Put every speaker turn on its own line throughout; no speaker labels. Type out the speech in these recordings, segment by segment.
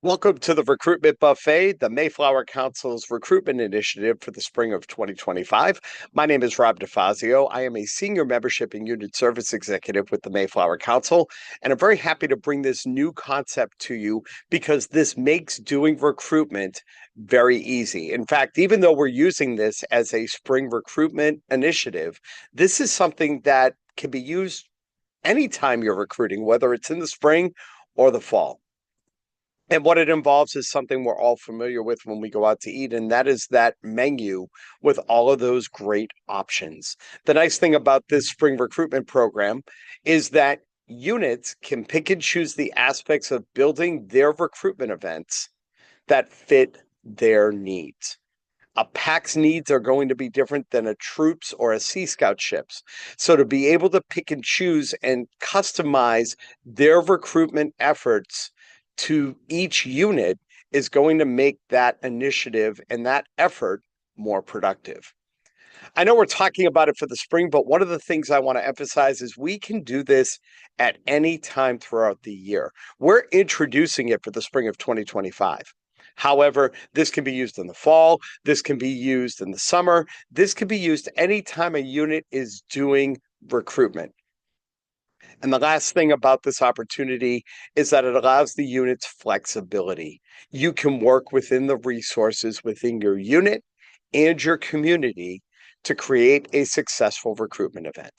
Welcome to the Recruitment Buffet, the Mayflower Council's recruitment initiative for the spring of 2025. My name is Rob DeFazio. I am a senior membership and unit service executive with the Mayflower Council, and I'm very happy to bring this new concept to you because this makes doing recruitment very easy. In fact, even though we're using this as a spring recruitment initiative, this is something that can be used anytime you're recruiting, whether it's in the spring or the fall. And what it involves is something we're all familiar with when we go out to eat, and that is that menu with all of those great options. The nice thing about this spring recruitment program is that units can pick and choose the aspects of building their recruitment events that fit their needs. A PAC's needs are going to be different than a troop's or a Sea Scout ship's. So to be able to pick and choose and customize their recruitment efforts to each unit is going to make that initiative and that effort more productive. I know we're talking about it for the spring, but one of the things I want to emphasize is we can do this at any time throughout the year. We're introducing it for the spring of 2025. However, this can be used in the fall, this can be used in the summer, this can be used anytime a unit is doing recruitment. And the last thing about this opportunity is that it allows the unit's flexibility. You can work within the resources within your unit and your community to create a successful recruitment event.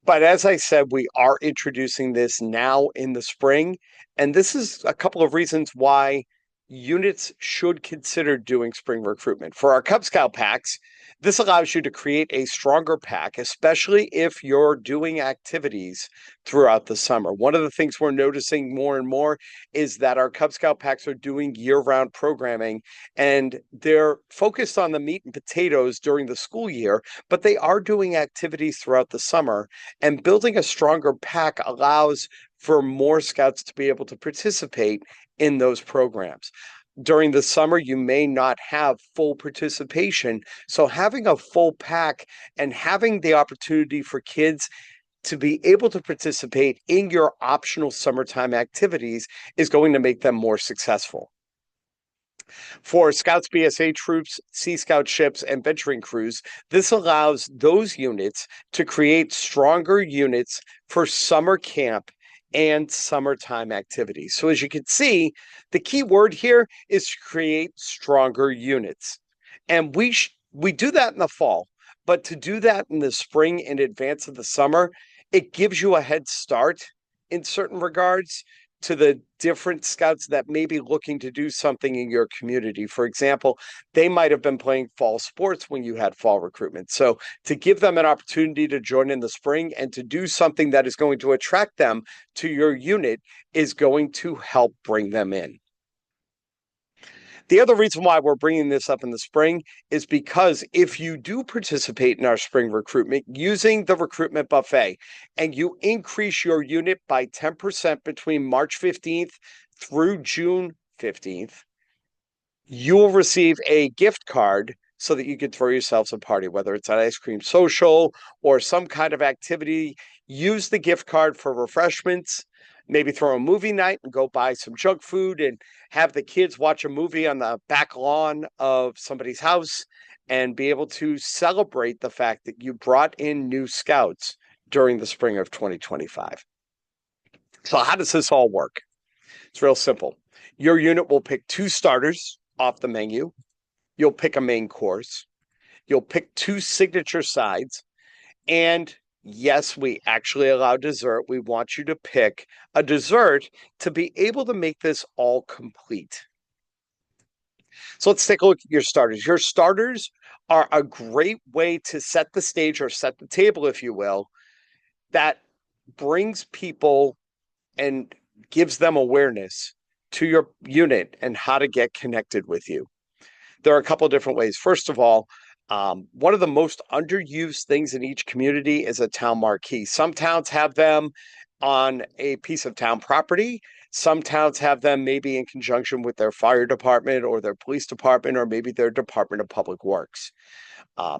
But as I said, we are introducing this now in the spring, and this is a couple of reasons why units should consider doing spring recruitment. For our Cub Scout packs, this allows you to create a stronger pack, especially if you're doing activities throughout the summer. One of the things we're noticing more and more is that our Cub Scout packs are doing year-round programming, and they're focused on the meat and potatoes during the school year, but they are doing activities throughout the summer, and building a stronger pack allows for more scouts to be able to participate in those programs. During the summer, you may not have full participation. So having a full pack and having the opportunity for kids to be able to participate in your optional summertime activities is going to make them more successful. For Scouts, BSA troops, Sea Scout ships, and venturing crews, this allows those units to create stronger units for summer camp and summertime activities. So as you can see, the key word here is to create stronger units. And we do that in the fall, but to do that in the spring in advance of the summer, it gives you a head start in certain regards to the different scouts that may be looking to do something in your community. For example, they might have been playing fall sports when you had fall recruitment. So to give them an opportunity to join in the spring and to do something that is going to attract them to your unit is going to help bring them in. The other reason why we're bringing this up in the spring is because if you do participate in our spring recruitment using the Recruitment Buffet and you increase your unit by 10% between March 15th through June 15th, you will receive a gift card so that you can throw yourselves a party, whether it's an ice cream social or some kind of activity. Use the gift card for refreshments, maybe throw a movie night and go buy some junk food and have the kids watch a movie on the back lawn of somebody's house and be able to celebrate the fact that you brought in new scouts during the spring of 2025. So how does this all work? It's real simple. Your unit will pick 2 starters off the menu. You'll pick a main course. You'll pick 2 signature sides. And yes, we actually allow dessert. We want you to pick a dessert to be able to make this all complete. So let's take a look at your starters. Your starters are a great way to set the stage or set the table, if you will, that brings people and gives them awareness to your unit and how to get connected with you. There are a couple of different ways. First of all, one of the most underused things in each community is a town marquee. Some towns have them on a piece of town property. Some towns have them maybe in conjunction with their fire department or their police department or maybe their Department of Public Works.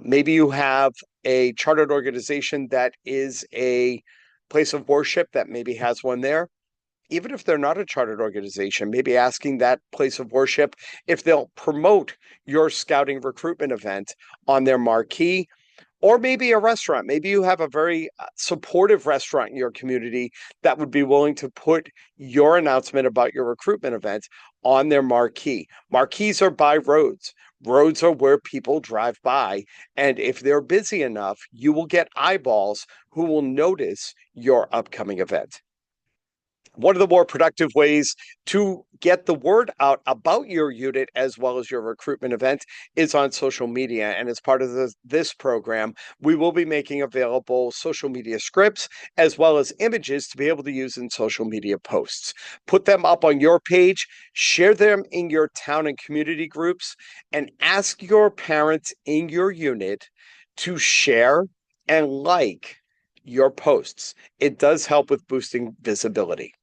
Maybe you have a chartered organization that is a place of worship that maybe has one there. even if they're not a chartered organization, maybe asking that place of worship if they'll promote your scouting recruitment event on their marquee, or maybe a restaurant. Maybe you have a very supportive restaurant in your community that would be willing to put your announcement about your recruitment event on their marquee. Marquees are by roads. Roads are where people drive by. And if they're busy enough, you will get eyeballs who will notice your upcoming event. One of the more productive ways to get the word out about your unit as well as your recruitment event is on social media. And as part of this program, we will be making available social media scripts as well as images to be able to use in social media posts. Put them up on your page, share them in your town and community groups, and ask your parents in your unit to share and like your posts. It does help with boosting visibility.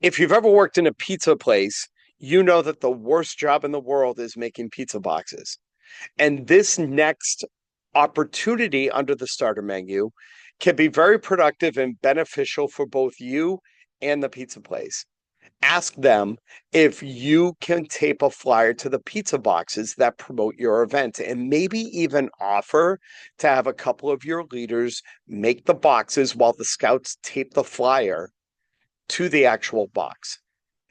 If you've ever worked in a pizza place, you know that the worst job in the world is making pizza boxes. And this next opportunity under the starter menu can be very productive and beneficial for both you and the pizza place. Ask them if you can tape a flyer to the pizza boxes that promote your event, and maybe even offer to have a couple of your leaders make the boxes while the scouts tape the flyer to the actual box.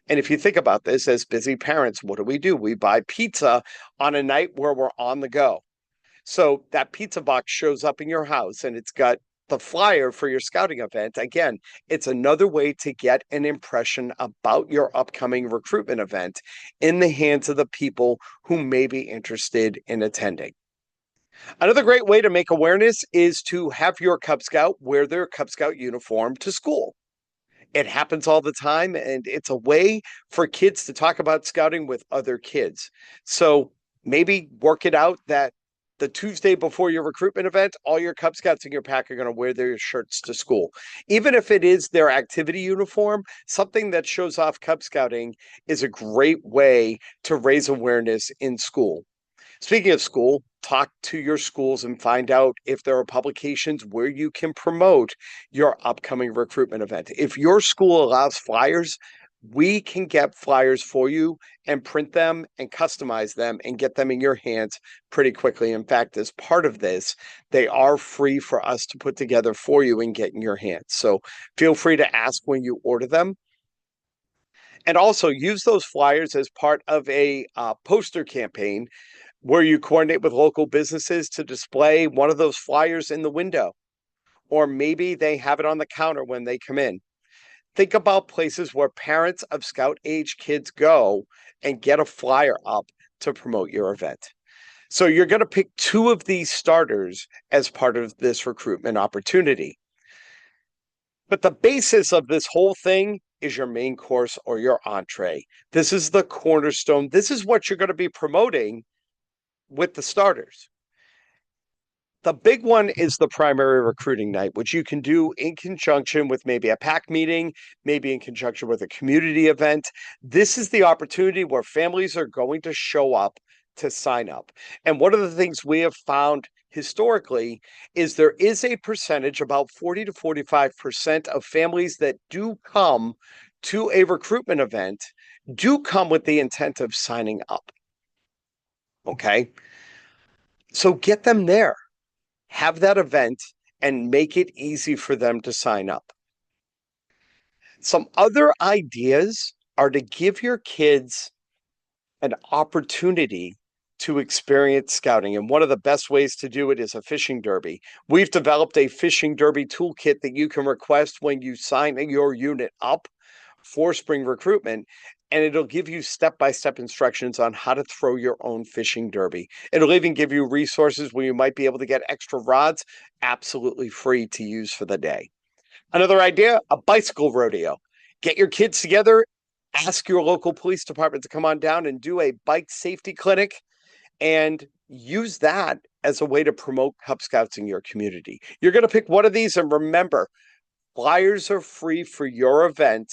And if you think about this as busy parents, what do? We buy pizza on a night where we're on the go. So that pizza box shows up in your house and it's got the flyer for your scouting event. Again, it's another way to get an impression about your upcoming recruitment event in the hands of the people who may be interested in attending. Another great way to make awareness is to have your Cub Scout wear their Cub Scout uniform to school. It happens all the time, and it's a way for kids to talk about scouting with other kids. So maybe work it out that the Tuesday before your recruitment event, all your Cub Scouts in your pack are going to wear their shirts to school. Even if it is their activity uniform, something that shows off Cub Scouting is a great way to raise awareness in school. Speaking of school, talk to your schools and find out if there are publications where you can promote your upcoming recruitment event. If your school allows flyers, we can get flyers for you and print them and customize them and get them in your hands pretty quickly. In fact, as part of this, they are free for us to put together for you and get in your hands. So feel free to ask when you order them. And also use those flyers as part of a poster campaign where you coordinate with local businesses to display one of those flyers in the window, or maybe they have it on the counter when they come in. Think about places where parents of scout age kids go and get a flyer up to promote your event. So you're going to pick two of these starters as part of this recruitment opportunity. But the basis of this whole thing is your main course or your entree. This is the cornerstone. This is what you're going to be promoting with the starters. The big one is the primary recruiting night, which you can do in conjunction with maybe a PAC meeting, maybe in conjunction with a community event. This is the opportunity where families are going to show up to sign up. And one of the things we have found historically is there is a percentage, about 40 to 45% of families that do come to a recruitment event do come with the intent of signing up. Okay. So get them there, have that event, and make it easy for them to sign up. Some other ideas are to give your kids an opportunity to experience scouting. And one of the best ways to do it is a fishing derby. We've developed a fishing derby toolkit that you can request when you sign your unit up for spring recruitment, and it'll give you step-by-step instructions on how to throw your own fishing derby. It'll even give you resources where you might be able to get extra rods absolutely free to use for the day. Another idea, a bicycle rodeo. Get your kids together, ask your local police department to come on down and do a bike safety clinic, and use that as a way to promote Cub Scouts in your community. You're going to pick one of these, and remember, flyers are free for your event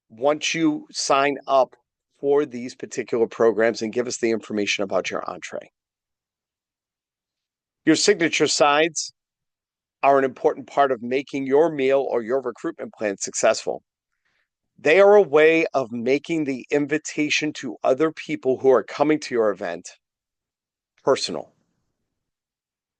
once you sign up for these particular programs and give us the information about your entree. Your signature sides are an important part of making your meal or your recruitment plan successful. They are a way of making the invitation to other people who are coming to your event personal.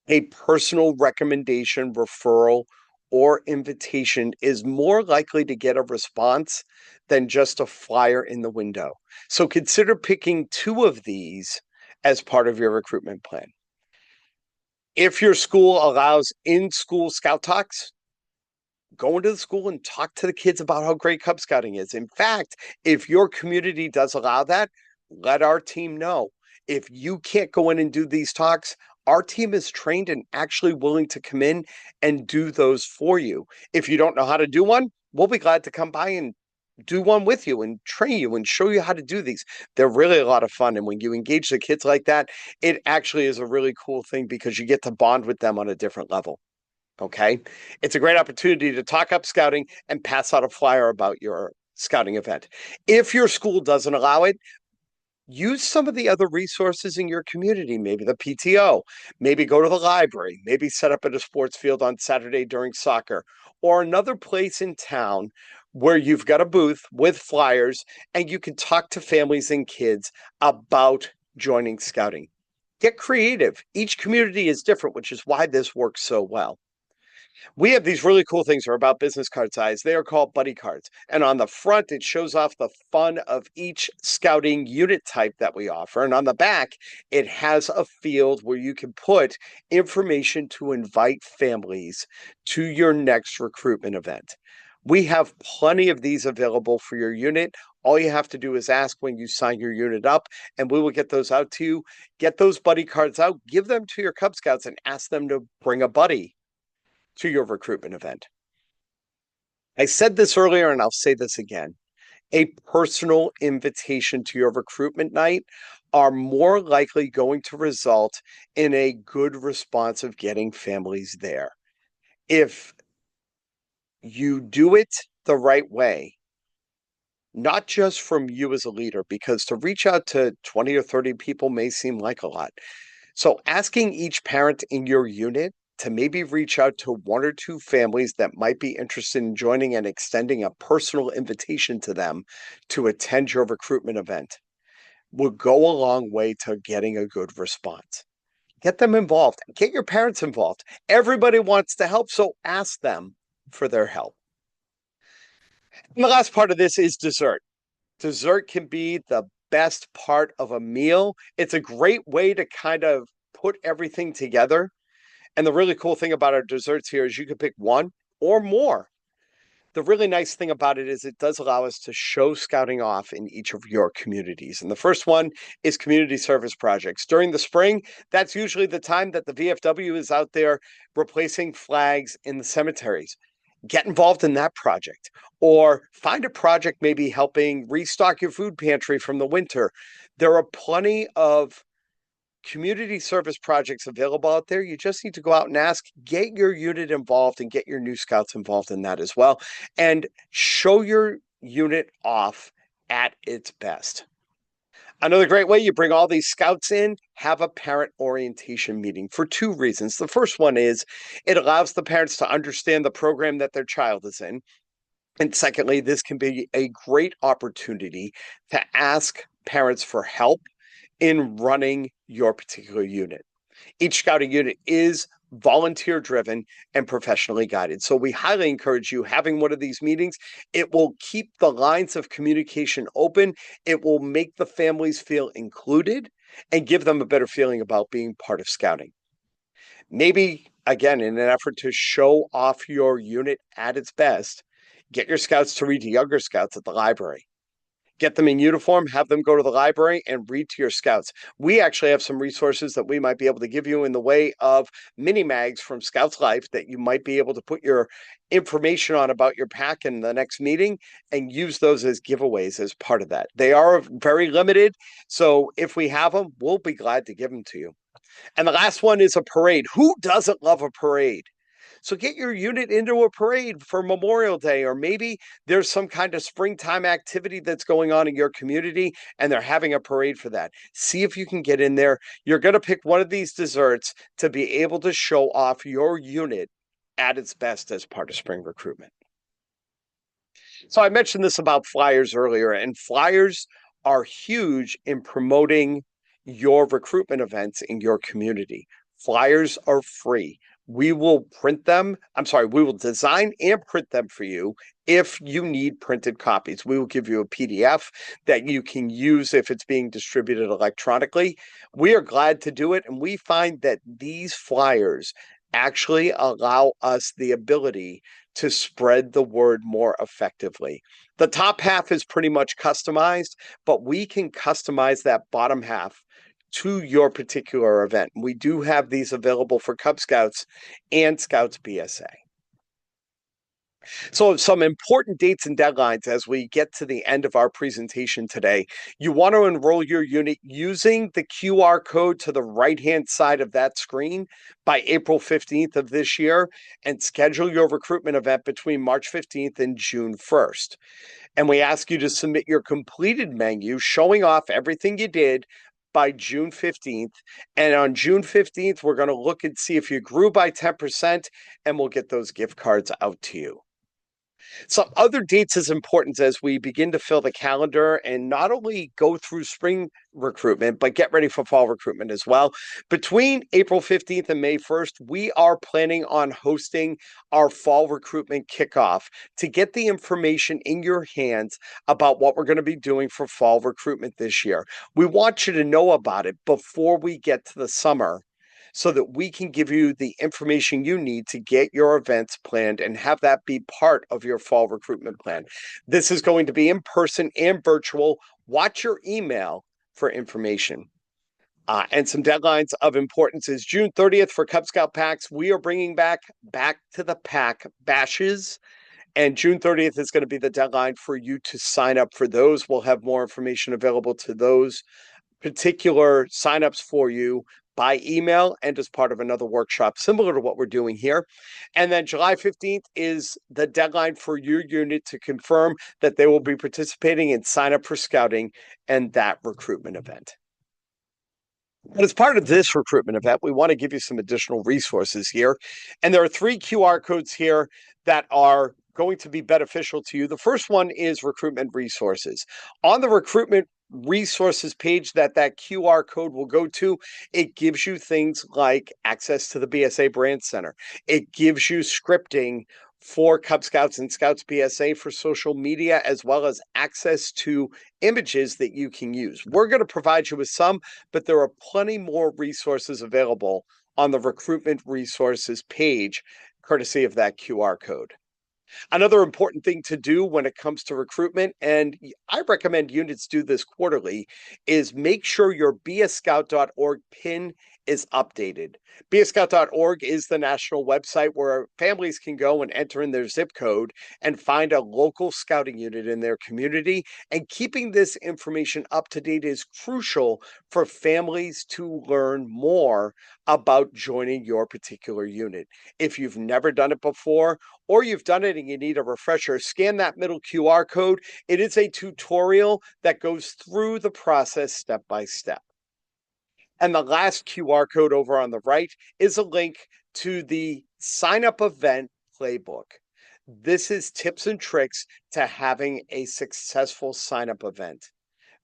A personal recommendation, referral, or invitation is more likely to get a response than just a flyer in the window. So consider picking two of these as part of your recruitment plan. If your school allows in-school scout talks, go into the school and talk to the kids about how great Cub Scouting is. In fact, if your community does allow that, let our team know. If you can't go in and do these talks, our team is trained and actually willing to come in and do those for you. If you don't know how to do one, we'll be glad to come by and do one with you and train you and show you how to do these. They're really a lot of fun. And when you engage the kids like that, it actually is a really cool thing because you get to bond with them on a different level. Okay. It's a great opportunity to talk up scouting and pass out a flyer about your scouting event. If your school doesn't allow it, use some of the other resources in your community, maybe the PTO, maybe go to the library, maybe set up at a sports field on Saturday during soccer, or another place in town where you've got a booth with flyers and you can talk to families and kids about joining scouting. Get creative. Each community is different, which is why this works so well. We have these really cool things that are about business card size. They are called buddy cards. And on the front, it shows off the fun of each scouting unit type that we offer. And on the back, it has a field where you can put information to invite families to your next recruitment event. We have plenty of these available for your unit. All you have to do is ask when you sign your unit up, and we will get those out to you. Get those buddy cards out, give them to your Cub Scouts, and ask them to bring a buddy to your recruitment event. I said this earlier and I'll say this again. A personal invitation to your recruitment night are more likely going to result in a good response of getting families there. If you do it the right way, not just from you as a leader, because to reach out to 20 or 30 people may seem like a lot. So asking each parent in your unit to maybe reach out to one or two families that might be interested in joining and extending a personal invitation to them to attend your recruitment event will go a long way to getting a good response. Get them involved. Get your parents involved. Everybody wants to help, so ask them for their help. And the last part of this is dessert. Dessert can be the best part of a meal. It's a great way to kind of put everything together. And the really cool thing about our desserts here is you can pick one or more. The really nice thing about it is it does allow us to show scouting off in each of your communities. And the first one is community service projects. During the spring, that's usually the time that the VFW is out there replacing flags in the cemeteries. Get involved in that project, or find a project maybe helping restock your food pantry from the winter. There are plenty of community service projects available out there. You just need to go out and ask, get your unit involved and get your new scouts involved in that as well, and show your unit off at its best. Another great way you bring all these scouts in, have a parent orientation meeting for two reasons. The first one is it allows the parents to understand the program that their child is in. And secondly, this can be a great opportunity to ask parents for help in running your particular unit. Each scouting unit is volunteer driven and professionally guided. So we highly encourage you having one of these meetings. It will keep the lines of communication open. It will make the families feel included and give them a better feeling about being part of scouting. Maybe, again, in an effort to show off your unit at its best, get your scouts to read to younger scouts at the library. Get them in uniform, have them go to the library and read to your scouts. We actually have some resources that we might be able to give you in the way of mini mags from Scouts Life that you might be able to put your information on about your pack in the next meeting and use those as giveaways as part of that. They are very limited, so if we have them, we'll be glad to give them to you. And the last one is a parade. Who doesn't love a parade? So get your unit into a parade for Memorial Day, or maybe there's some kind of springtime activity that's going on in your community and they're having a parade for that. See if you can get in there. You're going to pick one of these desserts to be able to show off your unit at its best as part of spring recruitment. So I mentioned this about flyers earlier, and flyers are huge in promoting your recruitment events in your community. Flyers are free. We will print them. We will design and print them for you if you need printed copies. We will give you a PDF that you can use if it's being distributed electronically. We are glad to do it, and we find that these flyers actually allow us the ability to spread the word more effectively. The top half is pretty much customized, but we can customize that bottom half to your particular event. We do have these available for Cub Scouts and Scouts BSA. So some important dates and deadlines as we get to the end of our presentation today. You want to enroll your unit using the QR code to the right-hand side of that screen by April 15th of this year and schedule your recruitment event between March 15th and June 1st. And we ask you to submit your completed menu showing off everything you did by June 15th. And on June 15th, we're going to look and see if you grew by 10%, and we'll get those gift cards out to you. Some other dates is important as we begin to fill the calendar and not only go through spring recruitment, but get ready for fall recruitment as well. Between April 15th and May 1st, we are planning on hosting our fall recruitment kickoff to get the information in your hands about what we're going to be doing for fall recruitment this year. We want you to know about it before we get to the summer, so that we can give you the information you need to get your events planned and have that be part of your fall recruitment plan. This is going to be in person and virtual. Watch your email for information. And some deadlines of importance is June 30th for Cub Scout packs. We are bringing back to the pack bashes. And June 30th is going to be the deadline for you to sign up for those. We'll have more information available to those particular signups for you by email and as part of another workshop similar to what we're doing here. And then July 15th is the deadline for your unit to confirm that they will be participating and sign up for scouting and that recruitment event. But as part of this recruitment event, we want to give you some additional resources here. And there are 3 QR codes here that are going to be beneficial to you. The first one is recruitment resources. On the recruitment resources page that QR code will go to, it gives you things like access to the BSA Brand Center. It gives you scripting for Cub Scouts and Scouts BSA for social media, as well as access to images that you can use. We're going to provide you with some, but there are plenty more resources available on the recruitment resources page, courtesy of that QR code. Another important thing to do when it comes to recruitment, and I recommend units do this quarterly, is make sure your beascout.org PIN is updated. beascout.org is the national website where families can go and enter in their zip code and find a local scouting unit in their community. And keeping this information up to date is crucial for families to learn more about joining your particular unit. If you've never done it before, or you've done it and you need a refresher, scan that middle QR code. It is a tutorial that goes through the process step by step. And the last QR code over on the right is a link to the sign up event playbook. This is tips and tricks to having a successful sign up event.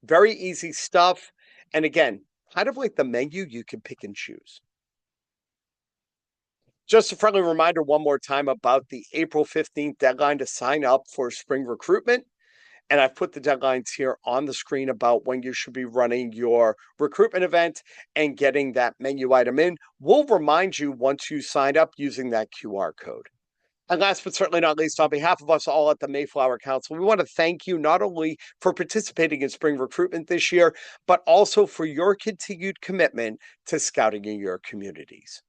Very easy stuff. And again, kind of like the menu, you can pick and choose. Just a friendly reminder one more time about the April 15th deadline to sign up for spring recruitment. And I've put the deadlines here on the screen about when you should be running your recruitment event and getting that menu item in. We'll remind you once you sign up using that QR code. And last but certainly not least, on behalf of us all at the Mayflower Council, we want to thank you not only for participating in spring recruitment this year, but also for your continued commitment to scouting in your communities.